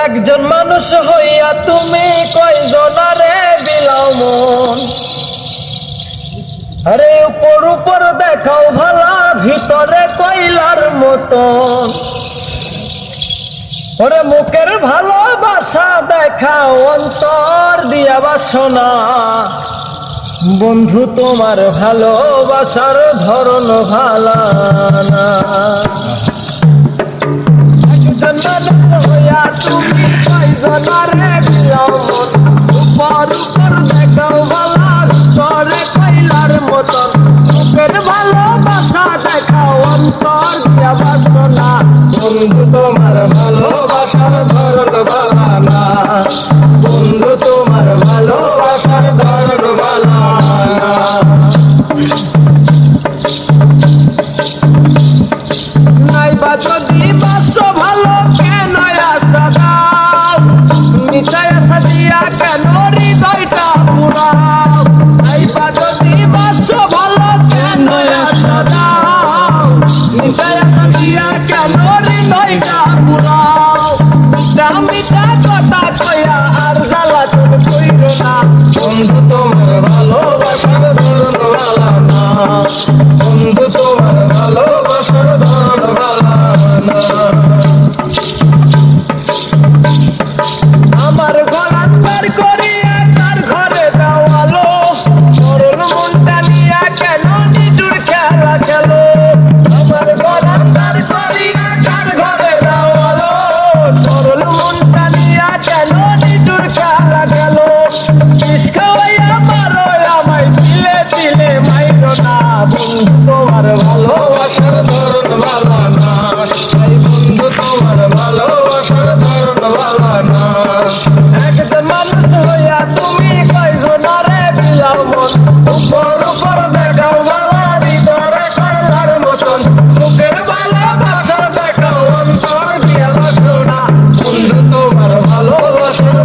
একজন মানুষ হইয়া তুমি কয়জনারে বিলাও মন। আরে উপর উপর দেখাও ভালা, ভিতরে কয়লার মতন। ওরে মুখের ভালোবাসা দেখাও, অন্তর দিয়া বাসনা। বন্ধু তোমার ভালোবাসার ধরন ভালা না। একজন মানুষ হইয়া তুমি কয়জনারে বিলাও মন। উপর উপর দেখাও ভালা, ভিতরে কয়লার মতন। মুখের ভালোবাসা দেখাও, অন্তর দিয়া বাসনা। বন্ধু তোমার ভালোবাসার ধরন ভালা না। বন্ধু তোমার ভালোবাসার ধরন ভালা না। নাইবা যদি বাসো ভালো, কেন আশা দাও? মিছায় আশা দিয়া কেন হৃদয়টা পুরাও? নাইবা যদি বাসো ভালো, কেন আশা দাও? মিছায় আশা দিয়া কেন হৃদয়টা পুরাও? মিঠা কথা কইয়া আর জ্বালাতন কইরো না। বন্ধু তোমার ভালোবাসার ধরন ভালা না। বন্ধু তোমার ভালোবাসার ধরন ভালা না। আমার গলান্তার করিয়া তার ঘরে দেওয়ালো, সরল মনটা নিয়া কেন নিটুর খেলা খেলো? আমার গলান্তার করিয়া তার ঘরে দেওয়ালো, সরল মনটা নিয়া কেন নিটুর খেলা খেলো? বিষ খাওয়াইয়া মারো আমায়, দিলে দিলে মাইরো না। বন্ধু তোমার ভালোবাসার ধরন ভালা না। বন্ধু তোমার ভালোবাসার ধরন ভালা না। একজন মানুষ হইয়া তুমি কয়জনারে বিলাও মন। উপর উপর দেখাও ভালা, ভিতরে কয়লার মতন। মুখের ভালোবাসা দেখাও, অন্তর দিয়া বাসনা। বন্ধু তোমার ভালোবাসার